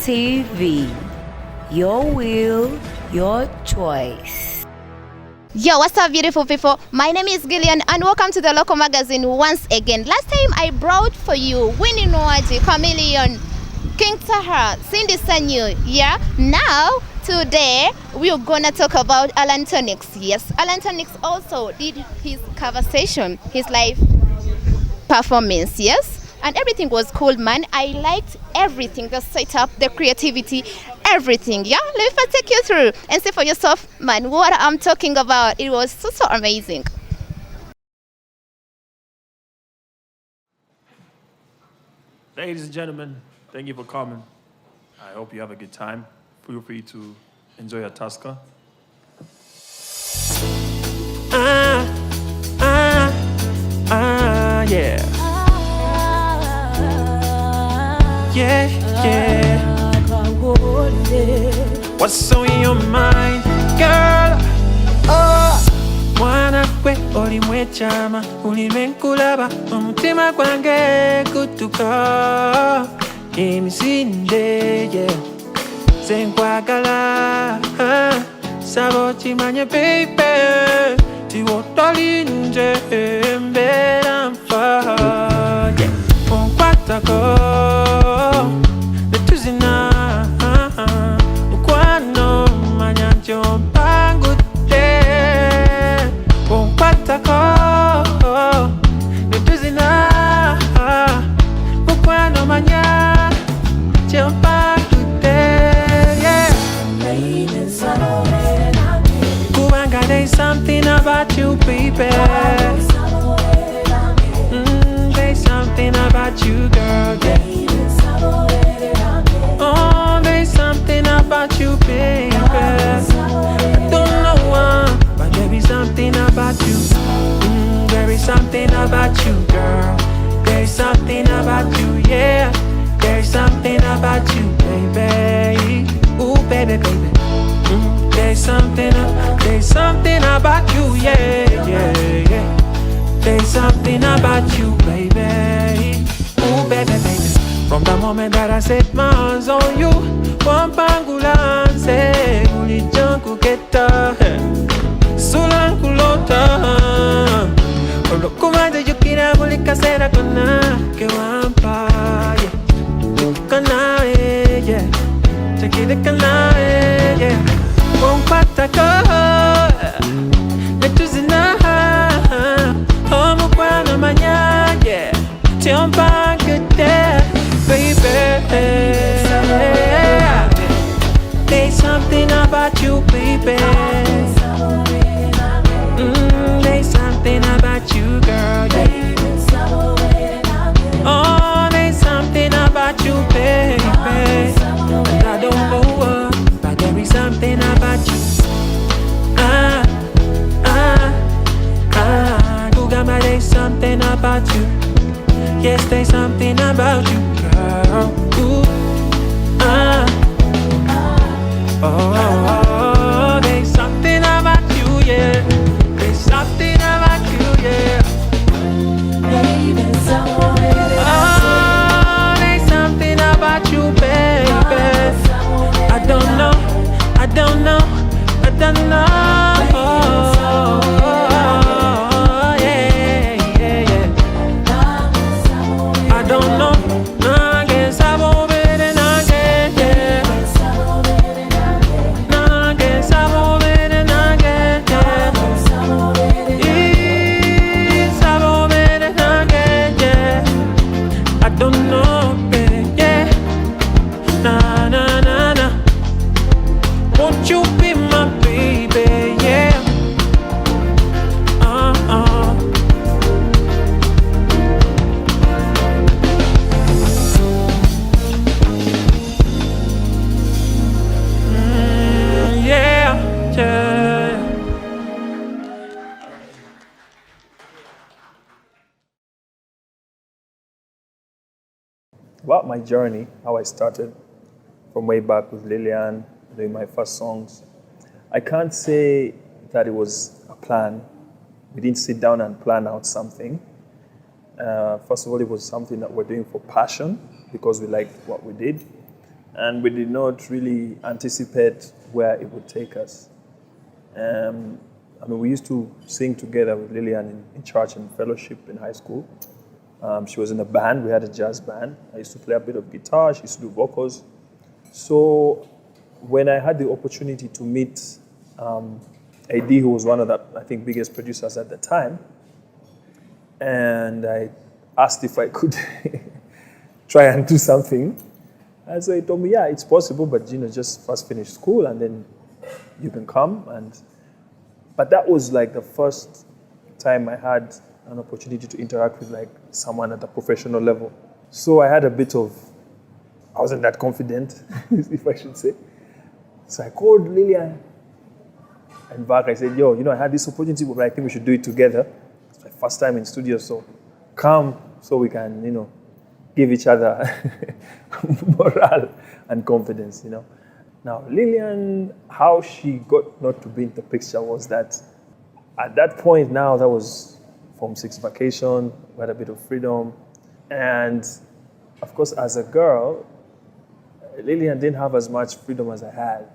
TV. Your will, your choice. Yo, what's up, beautiful people? My name is Gillian and welcome to the local magazine once again. Last time I brought for you Winnie Noaji, Chameleon, King Tahar, Cindy Sanyu. Yeah, now today we're gonna talk about Allan Toniex. Yes, Allan Toniex also did his conversation, his live performance. Yes, and everything was cool, man. I liked everything, the setup, the creativity, everything. Yeah, let me take you through and see for yourself, man, what I'm talking about. It was so amazing. Ladies and gentlemen, thank you for coming. I hope you have a good time. Feel free to enjoy your Tusker. Yeah. Yeah. What's on your mind, girl? Oh, mwana kwe olimwe chama ulimenkulaba omutima gwange kutuka emisinde yeah senkwagala sabo chimanye baby tiwotolinje mbera mfa yeah onkwatako letuzina ukwano manyanjo pangute onkwatako letuzina ukwano manyanjo pangute yeah Kubanga there's something about you baby there's something about you girl yeah oh there's something about you baby I don't know why but there is something about you there is something about you girl there's something about you yeah there's something about you baby ooh baby baby there's something about you yeah there's something about you baby ooh baby baby from the moment that I set my eyes on you wampangulanse ulijangu keta sulankulota olokumanje yukira mulikasera kona kewampa yeah kana yeah chakile kana yeah wompatako letuzina omukwana manya yeah tiompangete baby there's something about you baby there's something about you girl yeah oh there's something about you baby and I don't know what but there is something about you Gugama there's something about you yes there's something about you girl ooh oh there's something about you yeah there's something about you yeah oh there's something about you baby I don't know won't you be my baby yeah About my journey, how I started from way back with Lillian, doing my first songs. I can't say that it was a plan. We didn't sit down and plan out something. First of all, it was something that we're doing for passion because we liked what we did. and we did not really anticipate where it would take us. We used to sing together with Lillian in church and fellowship in high school. She was in a band. We had a jazz band. I used to play a bit of guitar. She used to do vocals. So when I had the opportunity to meet AD, who was one of the, I think, biggest producers at the time, and I asked if I could try and do something, and so he told me, yeah, it's possible, but just first finish school and then you can come. But that was like the first time I had an opportunity to interact with like someone at a professional level. So I had I wasn't that confident, if I should say. So I called Lillian and back. I said, yo, I had this opportunity, but I think we should do it together. It's my first time in studio, so come so we can, give each other morale and confidence, Now, Lillian, how she got not to be in the picture was that at that point now, that was Form 6 vacation, we had a bit of freedom. And of course, as a girl, Lillian didn't have as much freedom as I had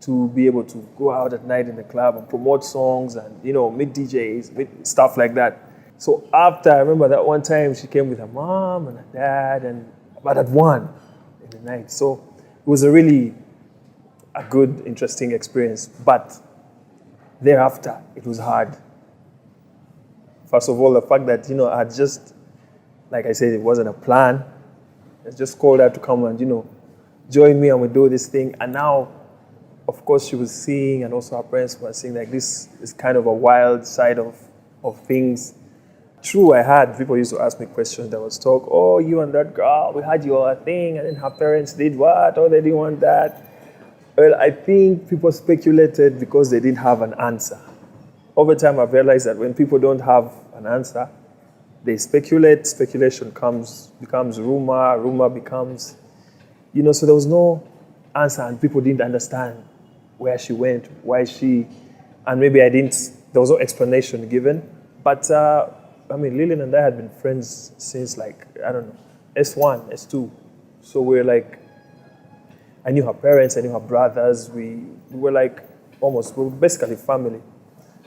to be able to go out at night in the club and promote songs and, meet DJs, meet stuff like that. So after, I remember that one time she came with her mom and her dad, about at 1 in the night. So it was a good, interesting experience. But thereafter, it was hard. First of all, the fact that, I had just, like I said, it wasn't a plan. I just called her to come and, join me and we do this thing. And now, of course, she was seeing, and also her parents were seeing, like, this is kind of a wild side of things. True, I had people used to ask me questions. There was talk, oh, you and that girl, we had your thing, and then her parents did what? Oh, they didn't want that. Well, I think people speculated because they didn't have an answer. Over time, I've realized that when people don't have an answer, they speculate. Speculation becomes rumor. Rumor becomes, so there was no answer, and people didn't understand where she went, why she, and maybe there was no explanation given. But Lillian and I had been friends since S1, S2. So we're like, I knew her parents, I knew her brothers. We were we were basically family.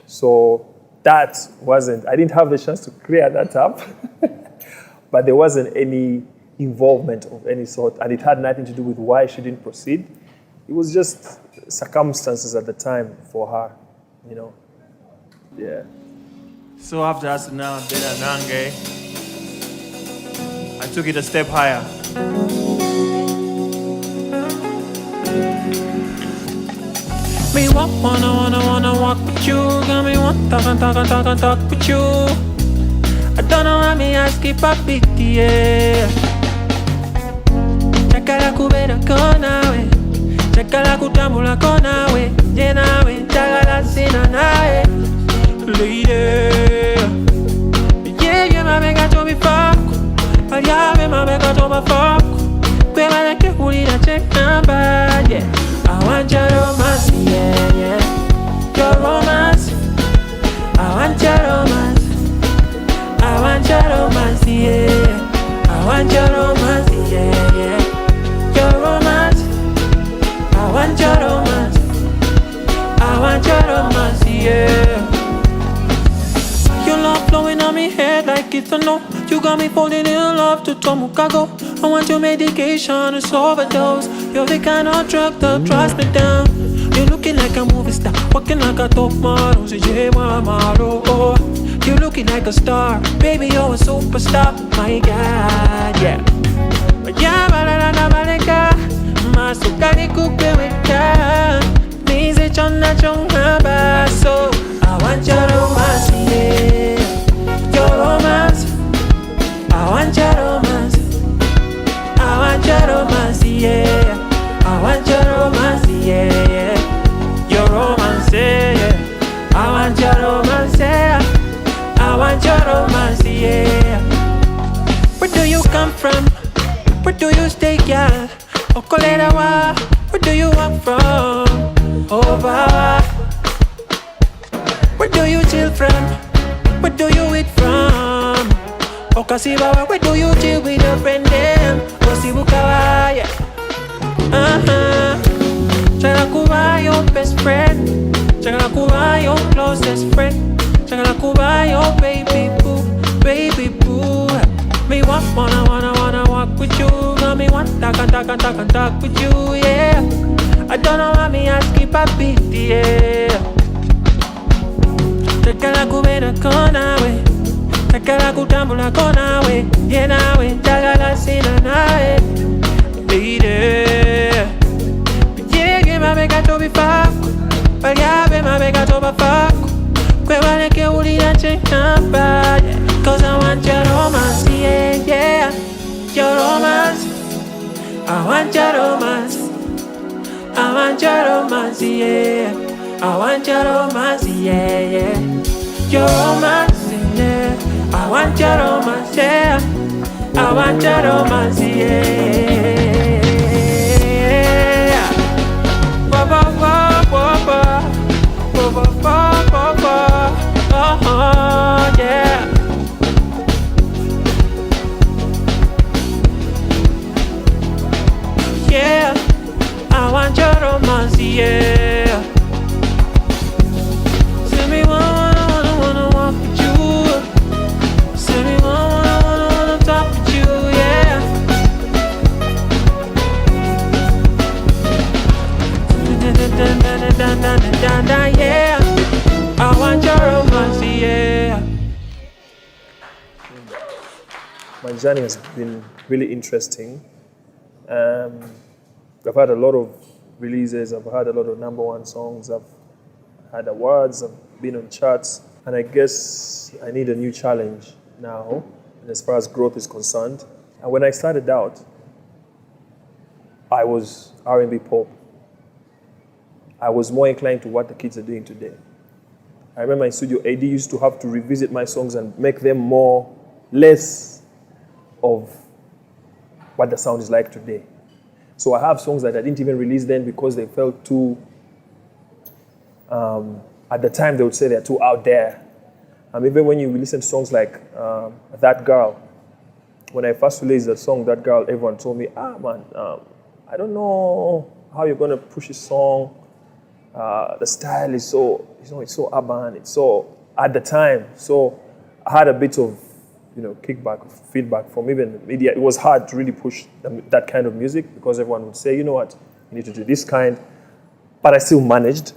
So I didn't have the chance to clear that up, but there wasn't any involvement of any sort, and it had nothing to do with why she didn't proceed. It was just circumstances at the time for her, Yeah. So after us now, Nange, I took it a step higher. Me wanna walk with you. Got me want talk with you. I don't know how me ask if I pick the air. Chakala kubera kona we, chakala kutambula kona we, jena we, chakala sina nae, lady. Yeah, mabega to me fuck, paliave mabega to me fuck. Kwe maleke huli na check number, yeah. I want your romance, yeah. Your romance. I want your romance. I want your romance, yeah. I want your romance, yeah. Your romance. I want your romance. I want your romance, yeah. Your love flowing on me head like it's a no. You got me falling in love to Tomukago. I want your medication, it's overdose. You're the kind of drug that drives me down. You're looking like a movie star, walking like a top model. You're looking like a star, baby, you're a superstar. My God, yeah. Masukani kukweweka, nize chona chonga baso. I want your romance, yeah. Your romance. I want your romance. I want your romance, yeah. I want your romance, yeah. Your romance, yeah. I want your romance, yeah. I want your romance, yeah. Where do you come from? Where do you stay, girl? Okolerawa, where do you walk from? Over. Where do you chill from? Where do you eat from? Okasibawa, where do you chill with your friend them? Osibukawa, yeah. Njagala kuba your best friend, njagala kuba your closest friend, njagala kuba your baby boo, baby boo. Me wanna walk with you, got me want talk with you, yeah. I don't know why me ask if I beat, yeah. Njagala kubera kona we, njagala kutambula kona we, yeah nawe, njagala sina nawe, lady. Mabega to be fuck, Pagabe mabega to be fuck. Kwebale ke ulira chekamba, cause I want your romance, yeah, yeah. Your romance, I want your romance, I want your romance, yeah. I want your romance, yeah, yeah. Your romance, yeah. I want your romance, yeah. I want your romance, yeah. Oh, yeah. Yeah, I want your romance, yeah. Send me wanna walk with you. Send me wanna talk with you, yeah. Yeah, I want your romance, yeah. My journey has been really interesting. I've had a lot of releases, I've had a lot of #1 songs, I've had awards, I've been on charts, and I guess I need a new challenge now as far as growth is concerned. And when I started out, I was R&B pop. I was more inclined to what the kids are doing today. I remember in studio, AD used to have to revisit my songs and make them less of what the sound is like today. So I have songs that I didn't even release then because they felt too, at the time they would say they're too out there. Even when you listen to songs like That Girl, when I first released the song That Girl, everyone told me, man, I don't know how you're gonna push this song. The style is so, it's so urban, it's so, at the time, so I had a bit of, feedback from even the media. It was hard to really push that kind of music because everyone would say, you know what, you need to do this kind, but I still managed,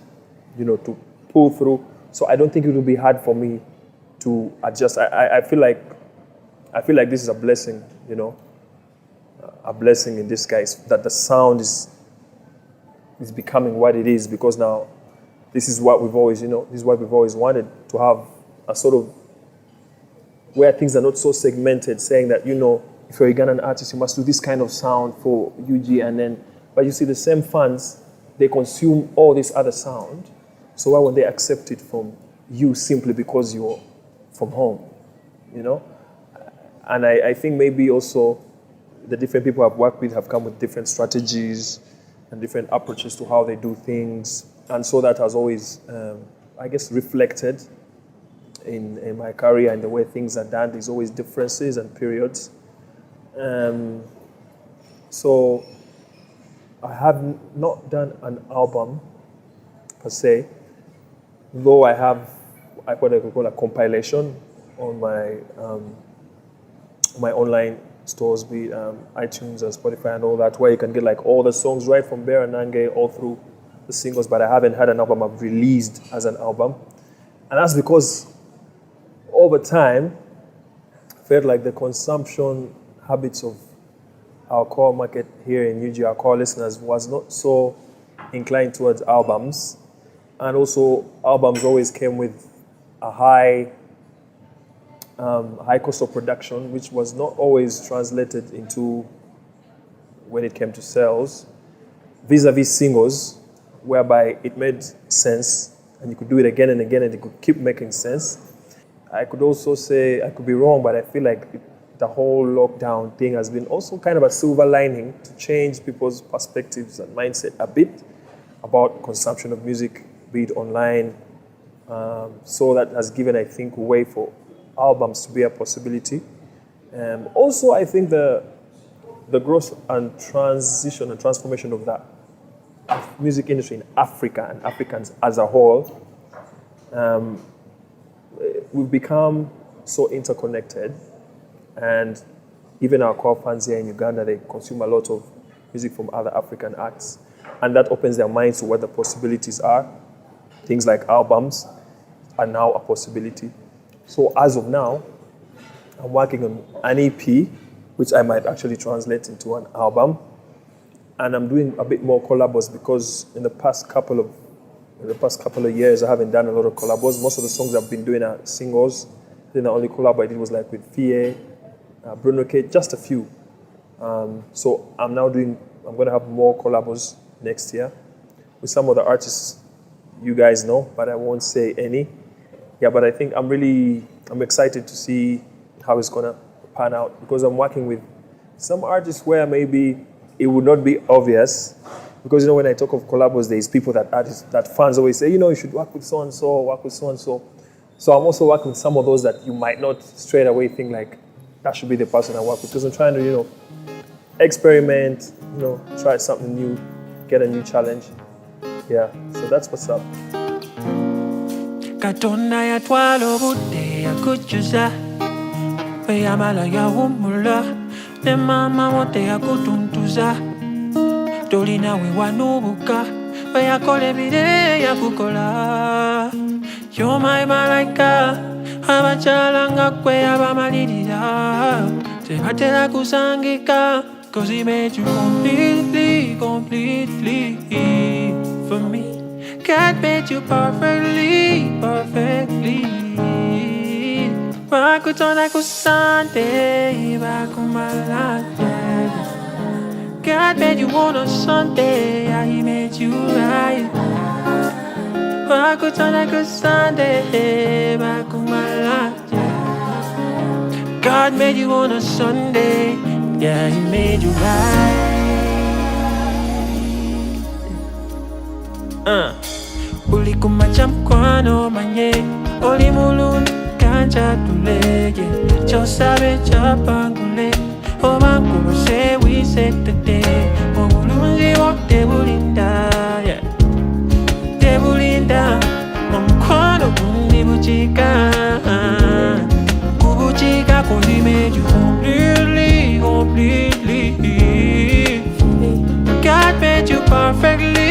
to pull through. So I don't think it will be hard for me to adjust. I feel like this is a blessing, a blessing in disguise, that the sound is becoming what it is, because now this is what we've always, wanted, to have a sort of where things are not so segmented, saying that, if you're a Ugandan artist, you must do this kind of sound for UG, but you see the same fans, they consume all this other sound. So why won't they accept it from you simply because you're from home, And I think maybe also the different people I've worked with have come with different strategies and different approaches to how they do things. And so that has always, reflected in my career and the way things are done. There's always differences and periods. So I have not done an album per se, though I have what I could call a compilation on my online stores, be it iTunes and Spotify and all that, where you can get like all the songs right from Bear and Nange all through the singles, but I haven't had an album I've released as an album. And that's because over time, I felt like the consumption habits of our core market here in UG, our core listeners, was not so inclined towards albums. And also, albums always came with a high cost of production, which was not always translated into, when it came to sales, vis-a-vis singles, whereby it made sense and you could do it again and again and it could keep making sense. I could also say, I could be wrong, but I feel like the whole lockdown thing has been also kind of a silver lining to change people's perspectives and mindset a bit about consumption of music, be it online. So that has given, I think, way for albums to be a possibility. Also, I think the the growth and transition and transformation of that music industry in Africa and Africans as a whole, we've become so interconnected, and even our core fans here in Uganda, they consume a lot of music from other African acts, and that opens their minds to what the possibilities are. Things like albums are now a possibility. So as of now, I'm working on an EP, which I might actually translate into an album, and I'm doing a bit more collabos because in the past couple of years, I haven't done a lot of collabos. Most of the songs I've been doing are singles. Then the only collab I did was like with Fie, Bruno K, just a few. So I'm going to have more collabos next year with some of the artists you guys know, but I won't say any. Yeah, but I think I'm excited to see how it's going to pan out, because I'm working with some artists where maybe it would not be obvious, because when I talk of collabos, there's people that fans always say, you should work with so-and-so, work with so-and-so. So I'm also working with some of those that you might not straight away think like, that should be the person I work with, because I'm trying to, experiment, try something new, get a new challenge. Yeah, so that's what's up. Katona ya twalo bude ya kuchuza, yamala ya umula, ne mama wote ya kutuntuza, dolina we wanubuka, ya kole bide ya kukola. You're my malaika, abachalanga kwe abamalirira, tebatera kusangika, 'cause he made you completely for me. God made you perfectly. Bakutona kusante, bakumalate. God made you on a Sunday, yeah, he made you right. Bakutona kusante, bakumalate. God made you on a Sunday, yeah, he made you right. Ulikumacha mkwano manye, olimulun kancha tulege, chosabe chapangule, obankulu se we set the day, obulungi wo tebulinda, yeah, tebulinda, mkwano bundi buchika, kubuchika 'cause he made you completely. God made you perfectly.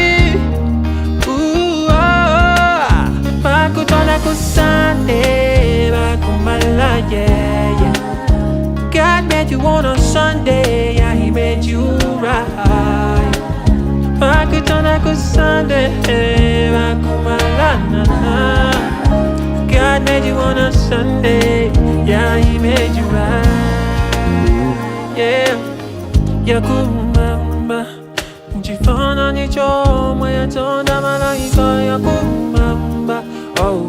Bakutona kusande, bakumala, yeah. God made you on a Sunday, yeah, he made you right. Bakutona kusande, bakumala, na. God made you on a Sunday, yeah, he made you right. Yeah, yakumamba, mchifana nicho, mayatonda malaika, yakumamba. Oh,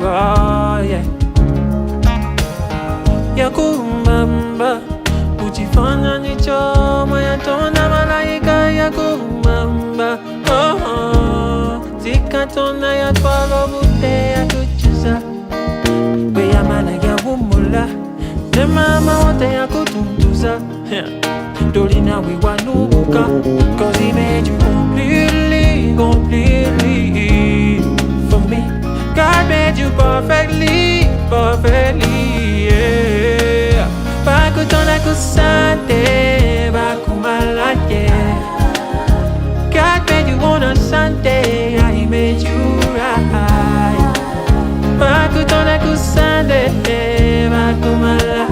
yeah. Yakumamba, ujifanya nicho, mayatonda malaika, yakumamba. Oh, zikatona ya twalo bute ya kuchuza, weyamala ya umula, ne mama wote ya kutuntuza, dolina we wanubuka, 'cause he made you completely for me. God made you perfectly, yeah. Bakutona kusante, bakumala, yeah. God made you on a Sunday, yeah, he made you right. Bakutona kusante, bakumala,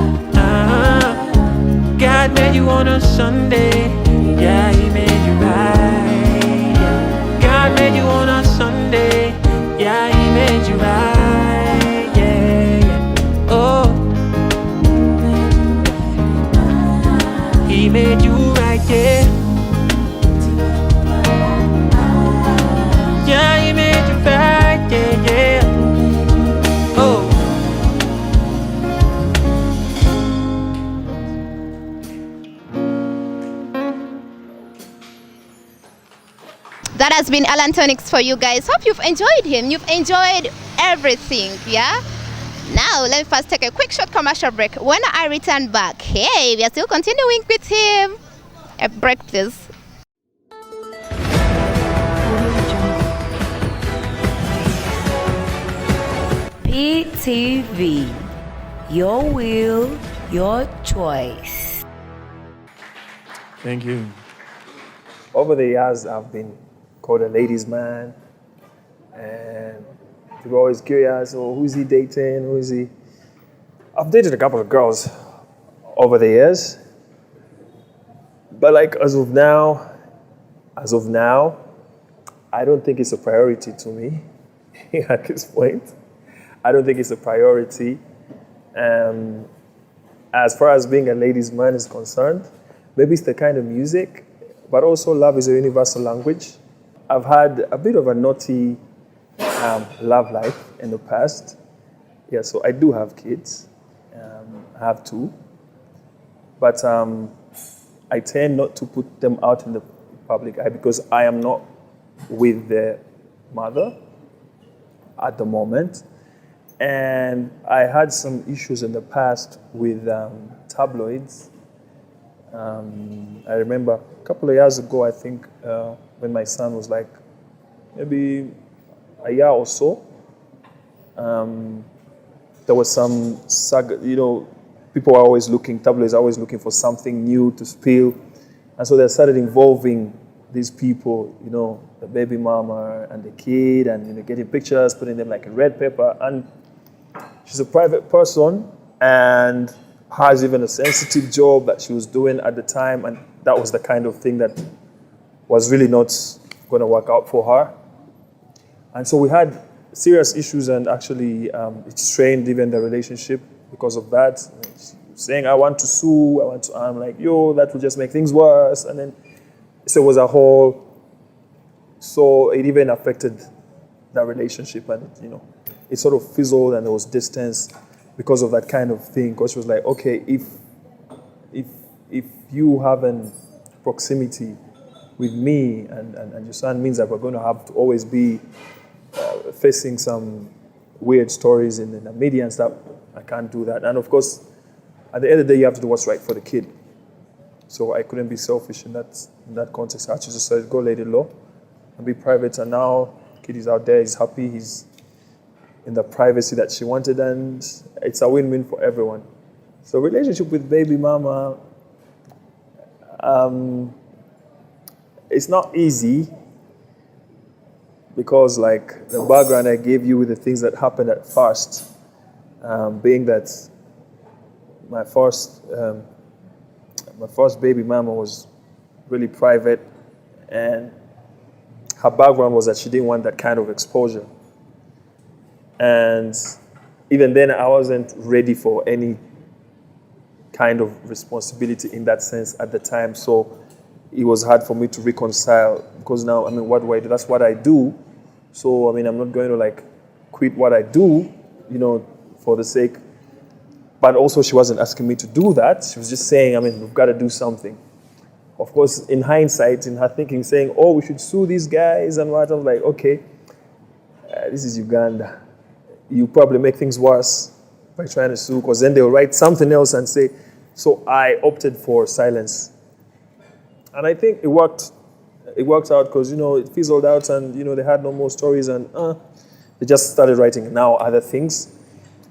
God made you on a Sunday, yeah, he made you right. Yeah. God made you on a Sunday, yeah, he made you right, yeah. Oh, he made you right, yeah. Yeah, he made you right, yeah. Oh. That has been Allan Toniex for you guys. Hope you've enjoyed him. You've enjoyed everything, yeah? Now, let me first take a quick short commercial break. When I return back, hey, we are still continuing with him. a break, please. PTV, your will, your choice. Thank you. Over the years, I've been called a ladies' man, and people are always curious, oh, who's he dating, who is he? I've dated a couple of girls over the years, but like as of now, I don't think it's a priority to me at this point. I don't think it's a priority. As far as being a ladies' man is concerned, maybe it's the kind of music, but also love is a universal language. I've had a bit of a naughty love life in the past. Yeah, so I do have kids. I have two. But I tend not to put them out in the public eye because I am not with their mother at the moment. And I had some issues in the past with tabloids. I remember a couple of years ago, I think, when my son was like maybe a year or so, there was some saga, people are always looking, tabloids are always looking for something new to spill. And so they started involving these people, the baby mama and the kid, and getting pictures, putting them like in red paper. And she's a private person and has even a sensitive job that she was doing at the time, and that was the kind of thing that was really not going to work out for her. And so we had serious issues, and actually it strained even the relationship because of that. She was saying, I want to sue, I'm like, that will just make things worse. And then so it was a whole, so it even affected the relationship, and it sort of fizzled, and there was distance because of that kind of thing. Because she was like, okay, if you have an proximity with me and your son, means that we're going to have to always be facing some weird stories in the media and stuff. I can't do that. And of course, at the end of the day, you have to do what's right for the kid. So I couldn't be selfish in that context. I just decided to go lady law and be private. And now the kid is out there, he's happy, he's in the privacy that she wanted, and it's a win-win for everyone. So relationship with baby mama, it's not easy because like the background I gave you with the things that happened at first, being that my first baby mama was really private, and her background was that she didn't want that kind of exposure. And even then, I wasn't ready for any kind of responsibility in that sense at the time. So it was hard for me to reconcile, because now, what do I do? That's what I do. So, I'm not going to like quit what I do, for the sake. But also she wasn't asking me to do that. She was just saying, we've got to do something. Of course, in hindsight, in her thinking, saying, oh, we should sue these guys and what. I was like, okay, this is Uganda. You probably make things worse by trying to sue, because then they'll write something else and say. So I opted for silence. And I think it worked out because, it fizzled out, and, they had no more stories, and they just started writing now other things.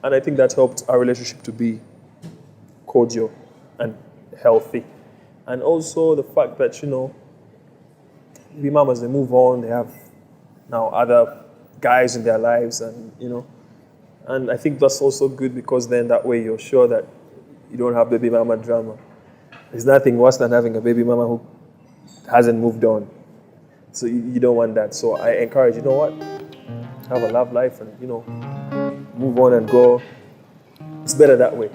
And I think that helped our relationship to be cordial and healthy. And also the fact that, baby mamas, they move on, they have now other guys in their lives, and, and I think that's also good, because then that way you're sure that you don't have baby mama drama. There's nothing worse than having a baby mama who hasn't moved on. So you don't want that. So I encourage, have a love life and, move on and go. It's better that way.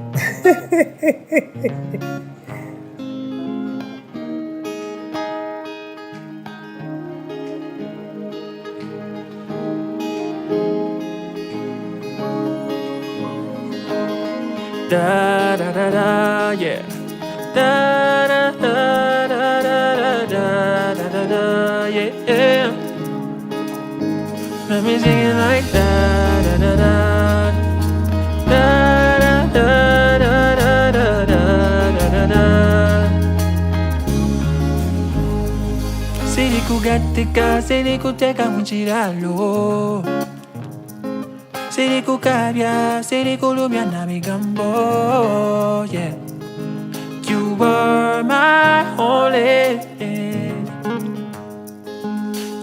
Da da da da, yeah. Da da da da da da da da da, yeah. Let me sing it like da da da da da da da da da da da da da. kugatika sirikuteka muchiralo sirikukabya sirikulumya na bigambo yeah. You were my only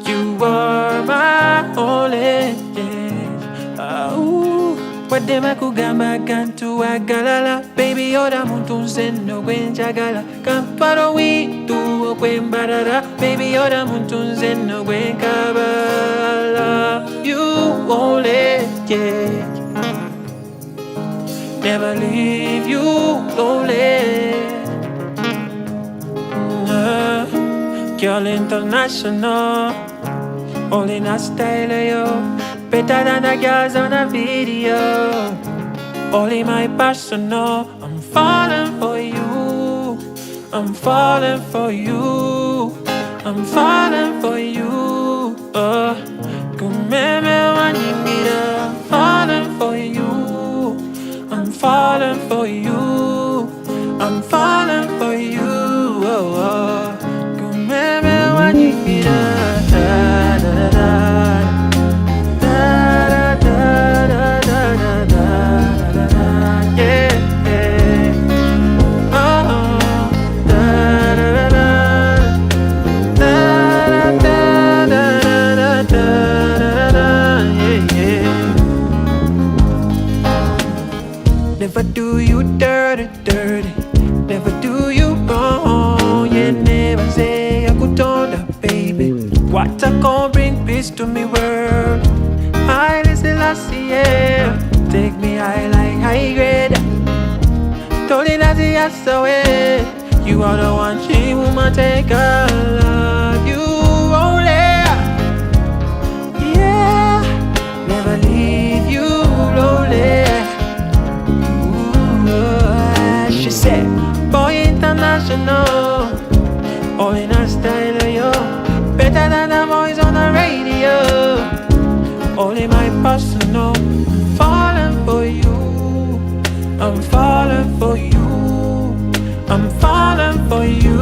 you were my only wadema kugamba kantu wagalala baby yoda muntu nzeno gwenjagala kamparo witu okwembarara baby yoda muntu nzeno gwenkabala you only yeah never leave you lonely girl international only not style yo better than the girls on the video. Only my personal. I'm falling for you. I'm falling for you. I'm falling for you. Kumeme wanimira. I'm falling for you. I'm falling for you. I'm falling for you. Kumeme wanimira. Da, da, da. Never do you dirty, dirty. Never do you wrong. You never say I could turn up, baby. What I can bring peace to me world. I listen last year. Take me high like high grade. Told it as yes away. You are the one she woman take I love you only. Yeah, never leave you lonely. She said, boy international, all in her style, yo. Better than the boys on the radio. Only my personal. I'm falling for you. I'm falling for you. I'm falling for you.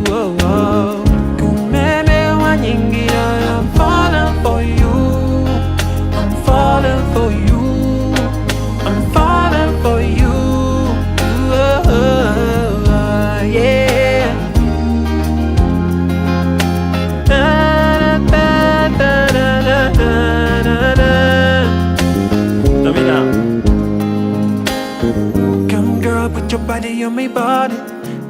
Oh, oh. Kumeme wanyingira. I'm falling for you. I'm falling for you. I'm falling for you. Yeah. Da, da, da, da, da, da, da. Let me down. Come girl, put your body on my body.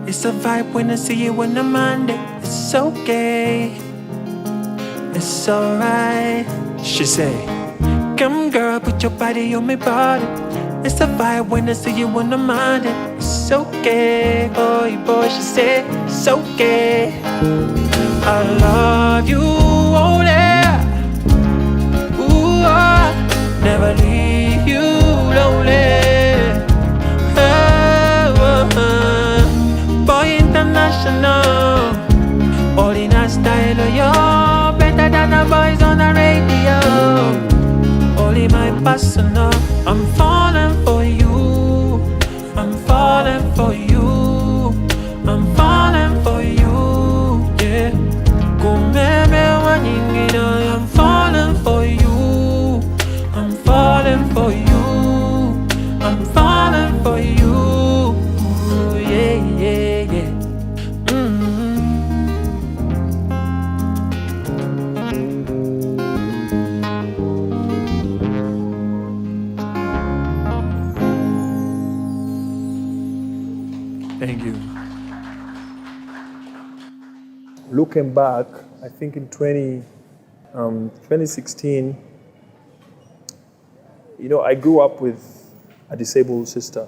It's a vibe when I see you on a Monday. It's okay. It's alright. She say, come girl, put your body on my body. It's a vibe when I see you on a Monday. It's okay, boy, boy, she said, it's okay. I love you only. Ooh, I never leave you lonely. Boy international, all in a style of you. Better than the boys on the radio. Only my personal. I'm falling for you. I'm falling for you. I'm falling for you. Yeah. Kumeme wanyingira. I'm falling for you. I'm falling for you. I'm falling for you. Ooh, yeah, yeah, yeah. Thank you. Looking back, I think in 2016, you know, I grew up with a disabled sister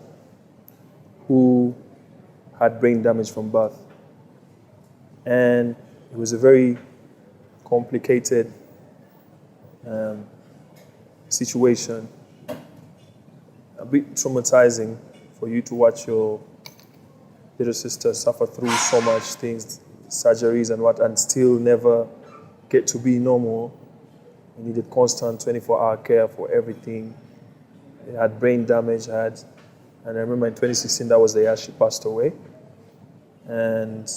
who had brain damage from birth. And it was a very complicated situation, a bit traumatizing for you to watch your little sister suffer through so much things, surgeries and what, and still never get to be normal. You needed constant 24-hour care for everything. They had brain damage, and I remember in 2016, that was the year she passed away. And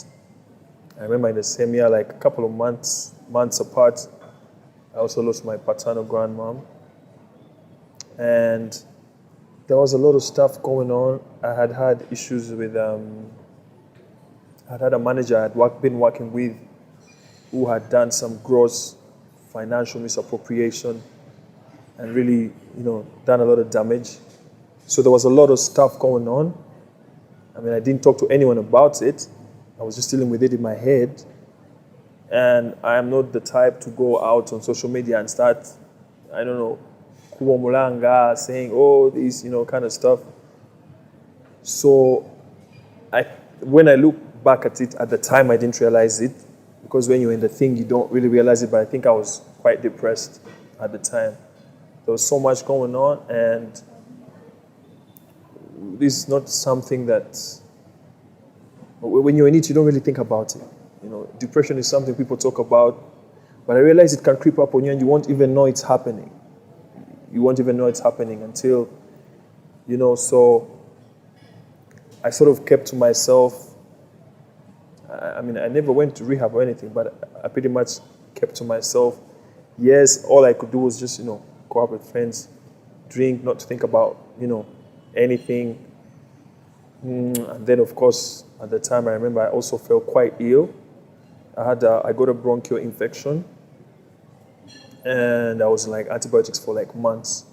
I remember in the same year, like a couple of months apart, I also lost my paternal grandmom. And there was a lot of stuff going on. I had issues with, I'd had a manager I'd been working with who had done some gross financial misappropriation and really, done a lot of damage. So there was a lot of stuff going on. I mean, I didn't talk to anyone about it. I was just dealing with it in my head. And I am not the type to go out on social media and start, I don't know, kuomulanga, saying, oh, this, kind of stuff. So when I look back at it, at the time I didn't realize it, because when you're in the thing, you don't really realize it, but I think I was quite depressed at the time. There was so much going on, and this is not something that, when you're in it, you don't really think about it. Depression is something people talk about, but I realize it can creep up on you and you won't even know it's happening. You won't even know it's happening until, so I sort of kept to myself. I mean, I never went to rehab or anything, but I pretty much kept to myself. Yes, all I could do was just, go out with friends, drink, not to think about, anything. And then, of course, at the time, I remember I also felt quite ill. I got a bronchial infection, and I was on like antibiotics for like months,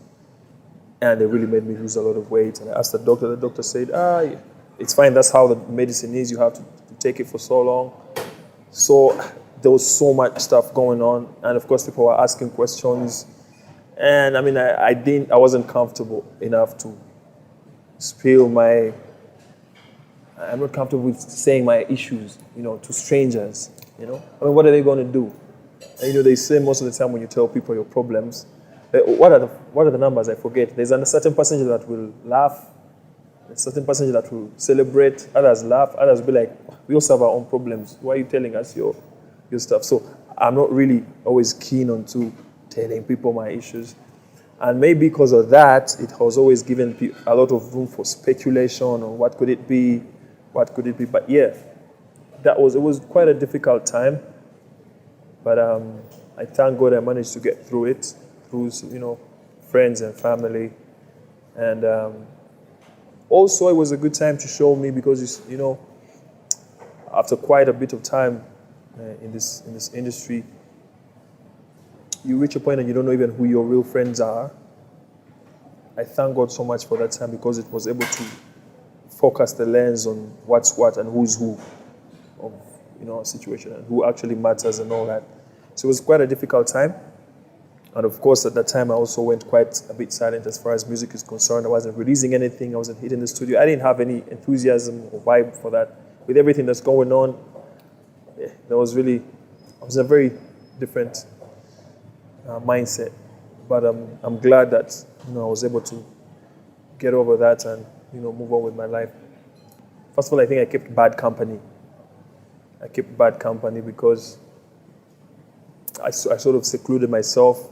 and they really made me lose a lot of weight. And I asked the doctor said, it's fine, that's how the medicine is, you have to take it for so long. So there was so much stuff going on, and of course people were asking questions, and I mean, I wasn't comfortable enough to spill I'm not comfortable with saying my issues, to strangers, I mean, what are they going to do? And, they say most of the time when you tell people your problems, what are the numbers? I forget. There's a certain percentage that will laugh, a certain percentage that will celebrate, others laugh, others will be like, we also have our own problems. Why are you telling us your stuff? So I'm not really always keen on to telling people my issues. And maybe because of that, it has always given a lot of room for speculation on what could it be. But yeah, it was quite a difficult time. But I thank God I managed to get through it, through, friends and family. And also it was a good time to show me, because, after quite a bit of time in this industry, you reach a point and you don't know even who your real friends are. I thank God so much for that time, because it was able to focus the lens on what's what and who's who of a situation, and who actually matters and all that. So it was quite a difficult time. And of course, at that time, I also went quite a bit silent as far as music is concerned. I wasn't releasing anything. I wasn't hitting the studio. I didn't have any enthusiasm or vibe for that. With everything that's going on, I was in a very different mindset. But I'm glad that I was able to get over that and move on with my life. First of all, I think I kept bad company. Because I sort of secluded myself,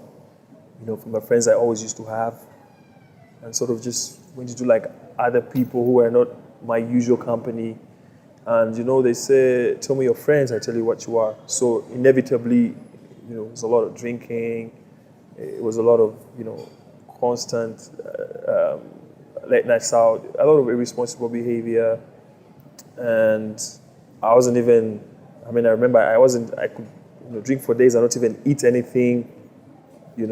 from the friends I always used to have, and sort of just went to do like other people who were not my usual company. And they say, tell me your friends, I tell you what you are. So inevitably, it was a lot of drinking. It was a lot of, constant late nights out, a lot of irresponsible behavior. And I wasn't even, I remember I could drink for days and not even eat anything, I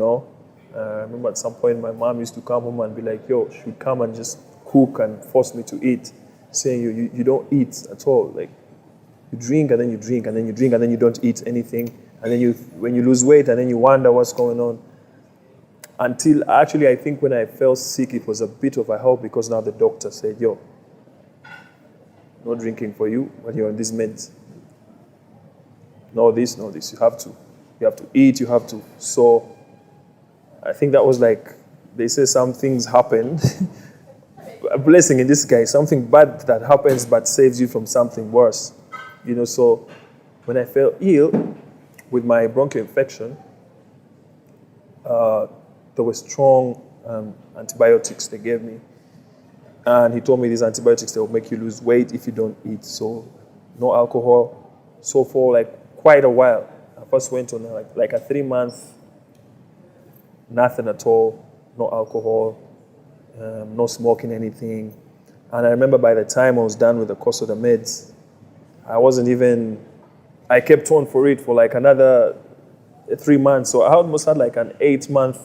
remember at some point my mom used to come home and be like, yo, she'd come and just cook and force me to eat, saying you don't eat at all. Like, you drink and then you drink and then you drink and then you don't eat anything. And then when you lose weight and then you wonder what's going on. Until actually, I think when I fell sick, it was a bit of a help, because now the doctor said, yo, no drinking for you when you're on these meds. No this. You have to eat, you have to. So I think that was like, they say some things happen. A blessing in disguise, something bad that happens but saves you from something worse. So when I fell ill with my bronchial infection, there were strong antibiotics they gave me. And he told me these antibiotics, they will make you lose weight if you don't eat. So no alcohol, So for like quite a while, I first went on like a 3 month, nothing at all, no alcohol, no smoking anything. And I remember by the time I was done with the course of the meds, I kept on for it for like another 3 months. So I almost had like an 8 month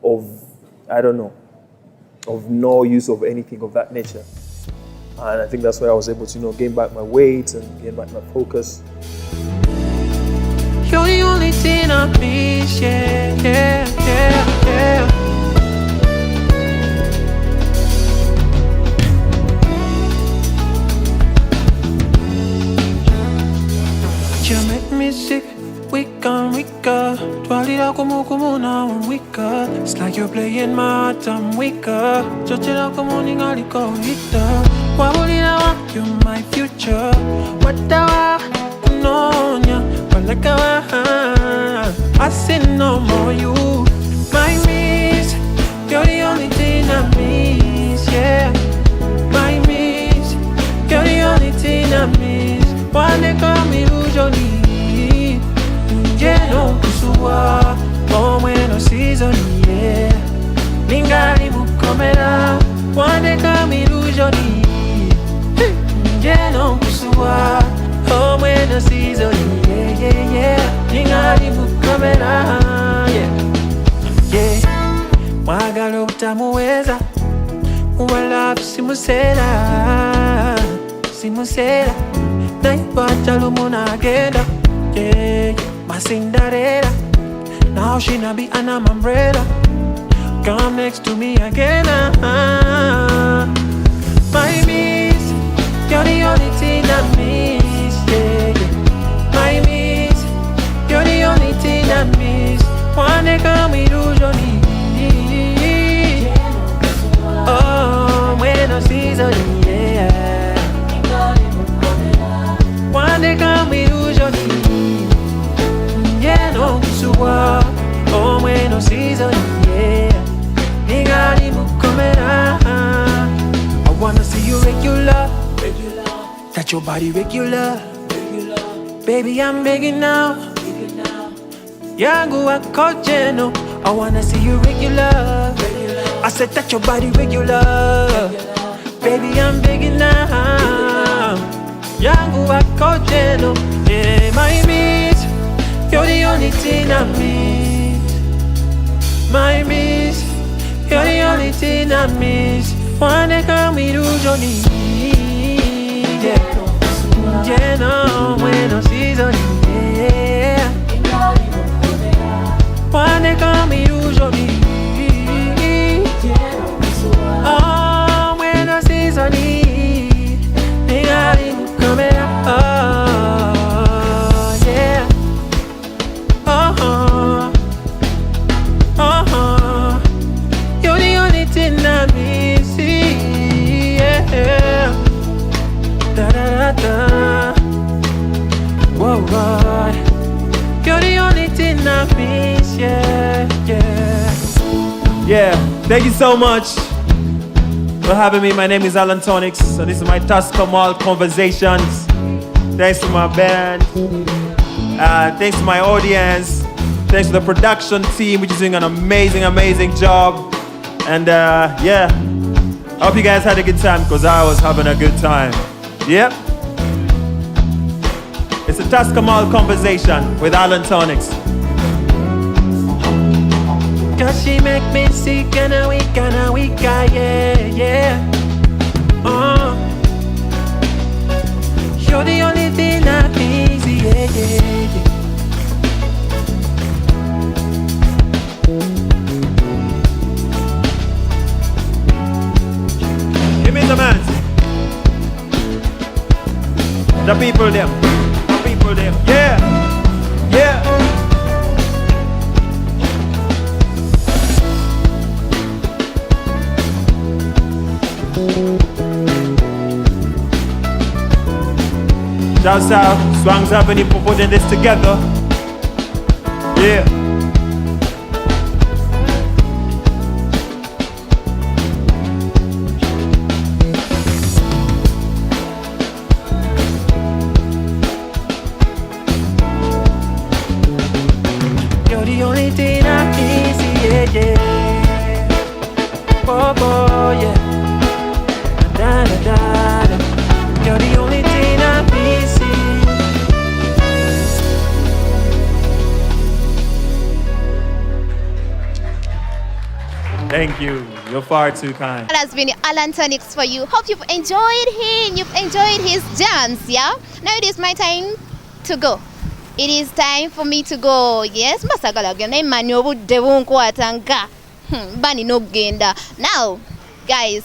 of, I don't know, of no use of anything of that nature. And I think that's why I was able to, gain back my weight and gain back my focus. You're the only thing I miss, yeah, yeah, yeah, yeah. You make me sick, weak and weaker. Twalira como now I'm weaker. It's like you're playing my heart, I'm weaker. Chochera como ningaliko hita. Wabulira wa, you're my future. Watawa, kunonya, walakawa. I say no more you, my miss. You're the only thing I miss, yeah. My miss, you're the only thing I miss. One day call me usually, yeah, no kusua, oh bueno season, yeah. Ningari mukomera, one day call me usually, yeah, no kusua, oh bueno season, yeah, yeah, yeah. Ningari mukomera, yeah, yeah. Mwagalo utamuweza, uwala simusela, simusela. Naipata lumuna agenda, yeah, my Cinderella. Now she not be an umbrella. Come next to me again, my miss, you're the only thing I miss, yeah, yeah. My miss, you're the only thing I miss. One day come with usually, oh, when I season, yeah. One day come we usually, yeah, no kusua, oh bueno season, yeah. Ningari mukomera. I wanna see you regular, touch your body regular. Baby, I'm begging now, yangu akojeno. I wanna see you regular, I said touch your body regular. Baby, I'm begging now, yangu akojeno, yeah, my miss. You're the only thing I miss. My miss, you're the only thing I miss. One day come with usually, yeah, yeah, no, bueno season, yeah. One day come with usually, oh, bueno season, ningari mukomera, oh, yeah, you're the only thing I miss, yeah, da da da da, whoa, whoa. You're the only thing I miss, yeah, yeah. Yeah, thank you so much for having me. My name is Allan Toniex, and this is my Tasca Mall Conversations. Thanks to my band, thanks to my audience, thanks to the production team, which is doing an amazing job. And yeah, I hope you guys had a good time, because I was having a good time. Yep. It's a Tasca Mall Conversation with Allan Toniex. Cause she make me sick and a weak, yeah, yeah. You're the only thing I miss, yeah, yeah, yeah. Give me the man. The people them, yeah, yeah. Shouts out, Swangs Avenue for putting this together. Yeah. Thank you. You're far too kind. That has been Allan Toniex for you. Hope you've enjoyed him. You've enjoyed his jams, yeah? Now it is my time to go. It is time for me to go. Yes, masagala genda imanyo budde bunkwatanga. Bani no genda. Now, guys,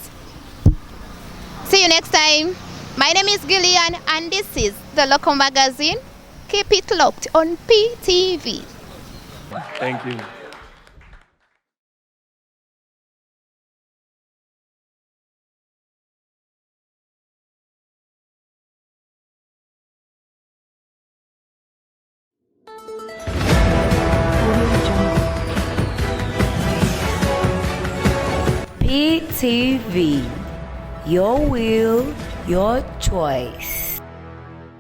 see you next time. My name is Gillian and this is the Local Magazine. Keep it locked on PTV. Thank you. PTV. Your will, your choice.